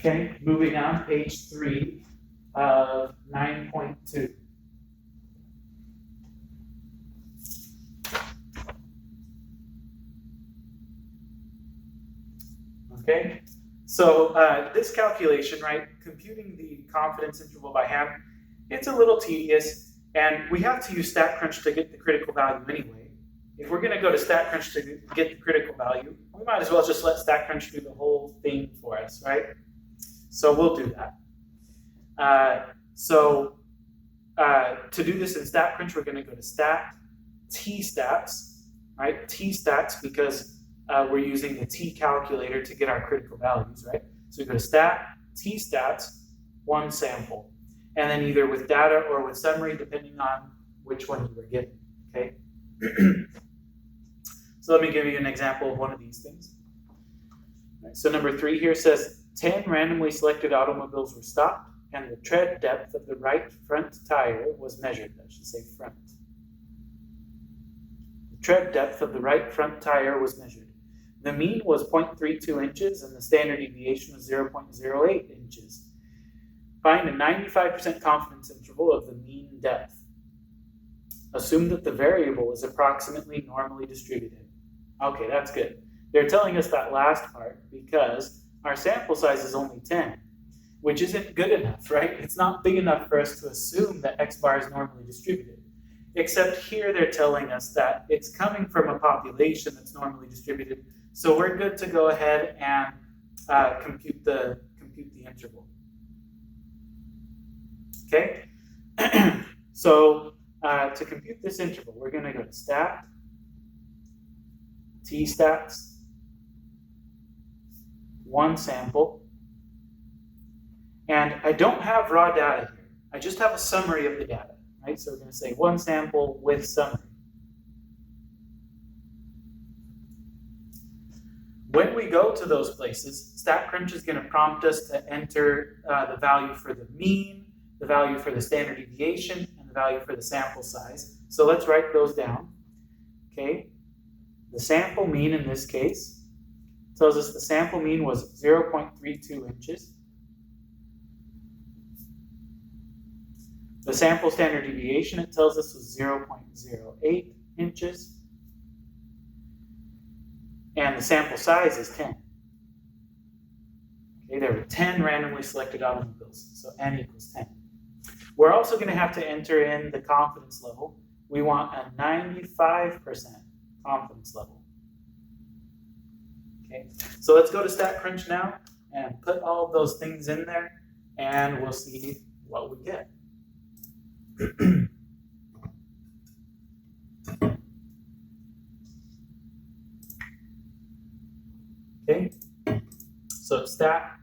Okay, moving on, page 3 of 9.2. Okay, so this calculation, right, computing the confidence interval by hand, it's a little tedious, and we have to use StatCrunch to get the critical value anyway. If we're going to go to StatCrunch to get the critical value, we might as well just let StatCrunch do the whole thing for us, right? So we'll do that. To do this in StatCrunch, we're going to go to Stat, T-Stats, right? T-Stats because we're using the T calculator to get our critical values, right? So we go to Stat, T-Stats, one sample, and then either with data or with summary, depending on which one you were given, okay? So let me give you an example of one of these things. Right, so number 3 here says 10 randomly selected automobiles were stopped and the tread depth of the right front tire was measured. I should say front. The tread depth of the right front tire was measured. The mean was 0.32 inches and the standard deviation was 0.08 inches. Find a 95% confidence interval of the mean depth. Assume that the variable is approximately normally distributed. Okay, that's good. They're telling us that last part because our sample size is only 10, which isn't good enough, right? It's not big enough for us to assume that X bar is normally distributed. Except here they're telling us that it's coming from a population that's normally distributed, so we're good to go ahead and compute the interval. Okay? So to compute this interval, we're going to go to Stat, T-Stats, one sample, and I don't have raw data here. I just have a summary of the data, right? So we're going to say one sample with summary. When we go to those places, StatCrunch is going to prompt us to enter the value for the mean, the value for the standard deviation, and the value for the sample size. So let's write those down. Okay, the sample mean in this case tells us the sample mean was 0.32 inches. The sample standard deviation, it tells us, was 0.08 inches. And the sample size is 10. Okay, there were 10 randomly selected automobiles, so n equals 10. We're also going to have to enter in the confidence level. We want a 95% confidence level. Okay, so let's go to StatCrunch now and put all of those things in there, and we'll see what we get. Okay, so Stat,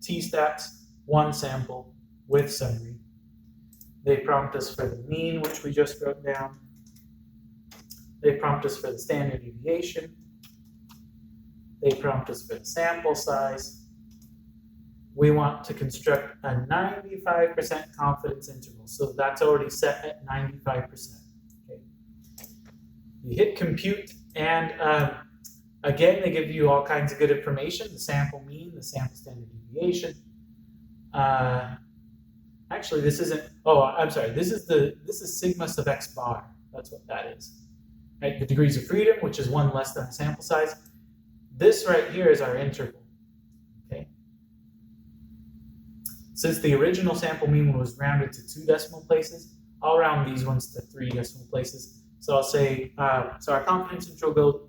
T-Stats, one sample with summary. They prompt us for the mean, which we just wrote down. They prompt us for the standard deviation. They prompt us for the sample size. We want to construct a 95% confidence interval. So that's already set at 95%. Okay. You hit compute, and again, they give you all kinds of good information: the sample mean, the sample standard deviation. Actually, this isn't. Oh, I'm sorry. This is sigma sub x bar. That's what that is. Right? The degrees of freedom, which is one less than the sample size. This right here is our interval. Okay. Since the original sample mean was rounded to 2 decimal places, I'll round these ones to 3 decimal places. So I'll say so our confidence interval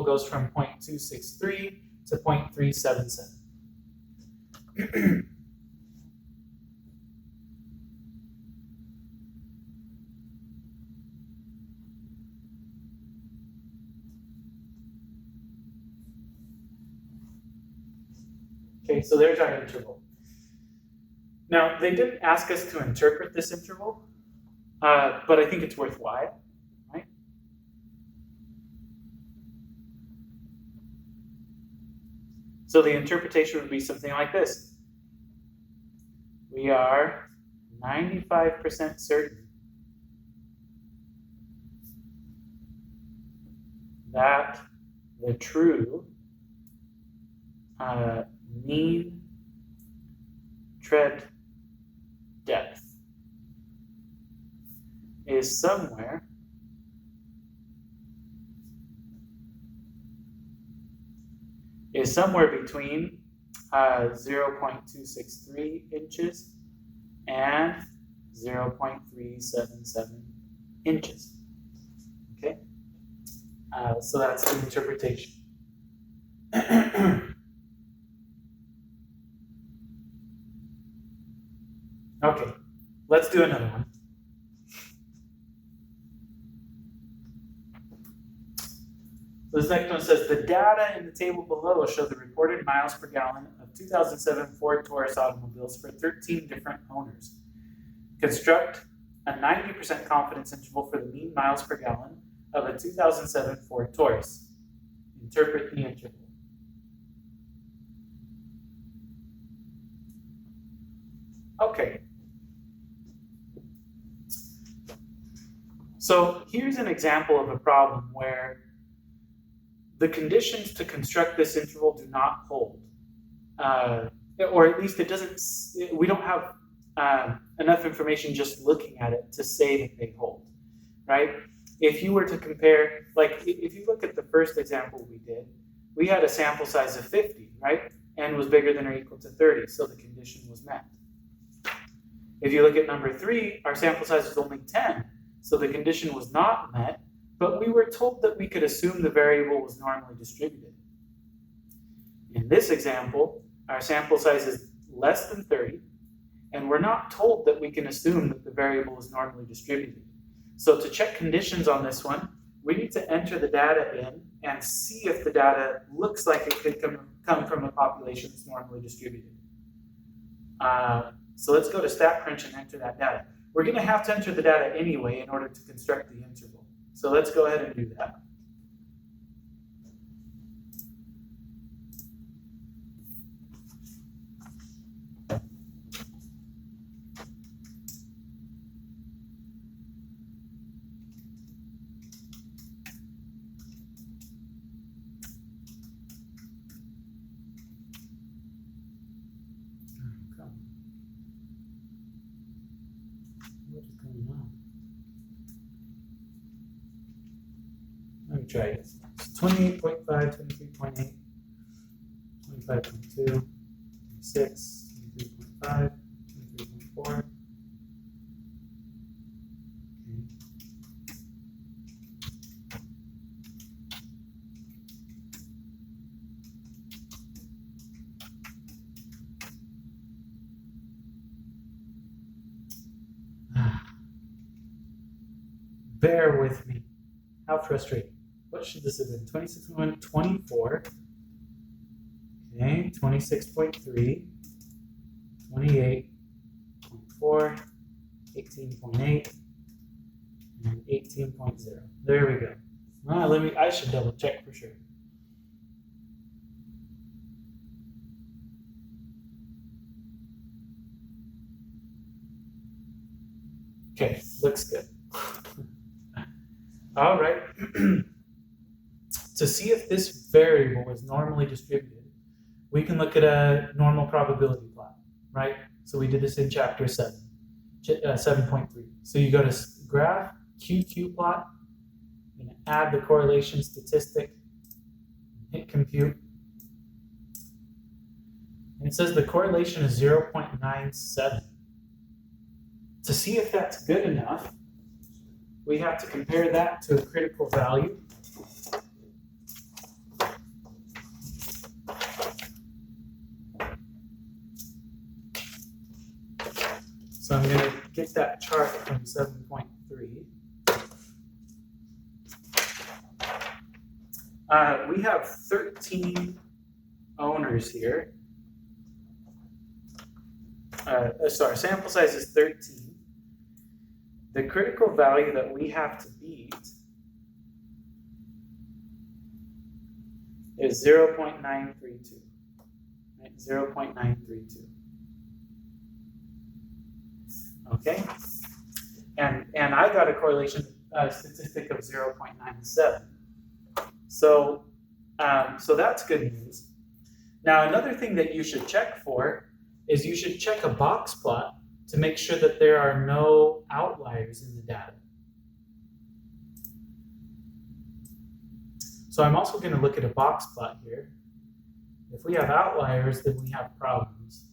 goes from 0.263 to 0.377. Okay, so there's our interval. Now, they didn't ask us to interpret this interval, but I think it's worthwhile, right? So the interpretation would be something like this. We are 95% certain that the true mean tread depth is somewhere between 0.263 inches and 0.377 inches. Okay, so that's the interpretation. Okay, let's do another one. This next one says, the data in the table below show the reported miles per gallon of 2007 Ford Taurus automobiles for 13 different owners. Construct a 90% confidence interval for the mean miles per gallon of a 2007 Ford Taurus. Interpret the interval. Okay. So here's an example of a problem where the conditions to construct this interval do not hold. Or at least it doesn't, we don't have enough information just looking at it to say that they hold, right? If you were to compare, like if you look at the first example we did, we had a sample size of 50, right? N was bigger than or equal to 30, so the condition was met. If you look at number 3, our sample size was only 10, so the condition was not met, but we were told that we could assume the variable was normally distributed. In this example, our sample size is less than 30, and we're not told that we can assume that the variable is normally distributed. So to check conditions on this one, we need to enter the data in and see if the data looks like it could come from a population that's normally distributed. So let's go to StatCrunch and enter that data. We're going to have to enter the data anyway in order to construct the interval. So let's go ahead and do that. What is going on? Let me try it. It's 28.5, 23.8, 25.2, 26, 23.5, 23.4. Bear with me. How frustrating. What should this have been? 26.1, 24. Okay, 26.3, 28.4, 18.8, and 18.0. There we go. I should double check for sure. Okay, looks good. All right. To see if this variable is normally distributed, we can look at a normal probability plot, right? So we did this in chapter 7.3. So you go to graph, QQ plot, you're going to add the correlation statistic, hit compute. And it says the correlation is 0.97. To see if that's good enough, we have to compare that to a critical value. So I'm going to get that chart from 7.3. We have 13 owners here. Sorry, sample size is 13. The critical value that we have to beat is 0.932. Right? 0.932. Okay? And I got a correlation statistic of 0.97. So that's good news. Now, another thing that you should check for is you should check a box plot to make sure that there are no outliers in the data. So I'm also going to look at a box plot here. If we have outliers, then we have problems.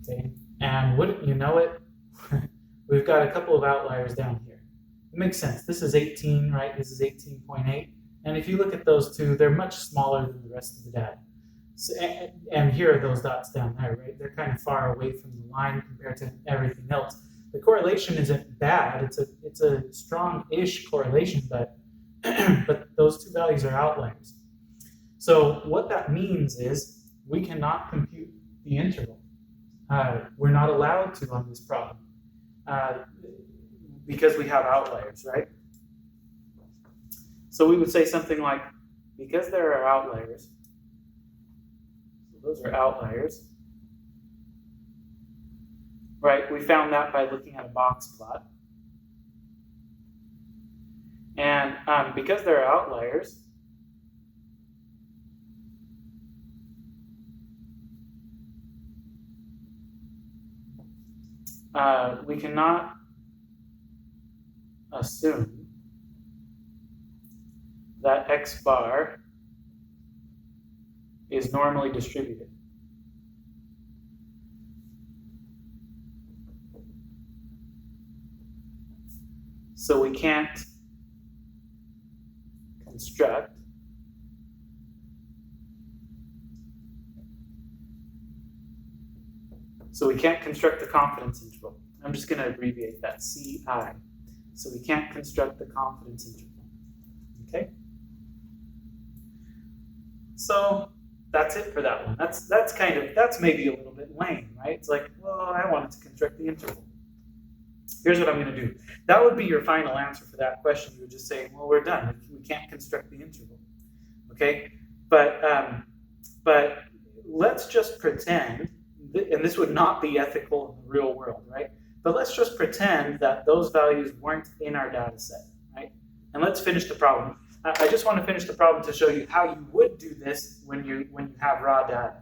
Okay, and wouldn't you know it, we've got a couple of outliers down here. It makes sense. This is 18, right? This is 18.8. And if you look at those two, they're much smaller than the rest of the data. So, and here are those dots down there, right? They're kind of far away from the line compared to everything else. The correlation isn't bad. It's a strong-ish correlation, but but those two values are outliers. So what that means is we cannot compute the interval. We're not allowed to on this problem because we have outliers, right? So we would say something like, because there are outliers, so those are outliers, right? We found that by looking at a box plot. And because there are outliers, we cannot assume that x bar is normally distributed. So we can't construct the confidence interval. I'm just going to abbreviate that, CI. So we can't construct the confidence interval. Okay? So that's it for that one. That's maybe a little bit lame, right? It's like, well, I wanted to construct the interval. Here's what I'm going to do. That would be your final answer for that question. You would just say, well, we're done. We can't construct the interval. Okay? But let's just pretend, and this would not be ethical in the real world, right? But let's just pretend that those values weren't in our data set, right? And let's finish the problem. I just want to finish the problem to show you how you would do this when you have raw data.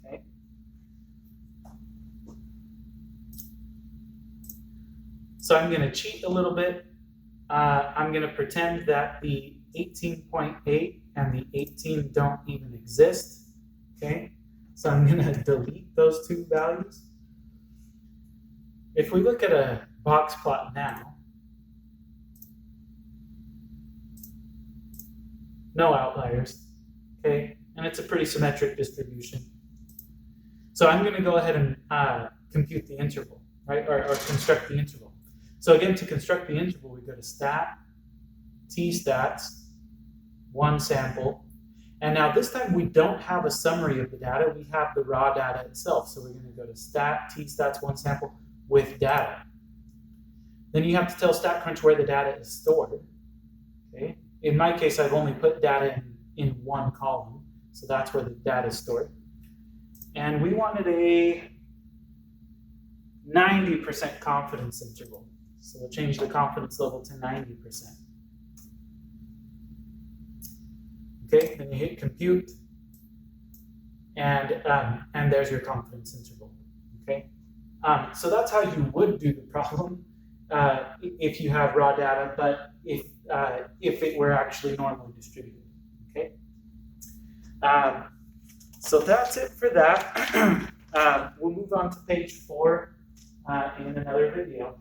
Okay? So I'm going to cheat a little bit. I'm going to pretend that the 18.8 and the 18 don't even exist. Okay? So I'm going to delete those two values. If we look at a box plot now, no outliers, okay? And it's a pretty symmetric distribution. So I'm going to go ahead and compute the interval, right? Or construct the interval. So again, to construct the interval, we go to stat, t-stats, one sample. And now this time we don't have a summary of the data, we have the raw data itself. So we're going to go to stat, t-stats, one sample with data. Then you have to tell StatCrunch where the data is stored. Okay? In my case, I've only put data in one column, so that's where the data is stored. And we wanted a 90% confidence interval. So we'll change the confidence level to 90%. Okay, then you hit compute, and there's your confidence interval. Okay, so that's how you would do the problem if you have raw data, but if it were actually normally distributed. Okay, so that's it for that. We'll move on to page 4 in another video.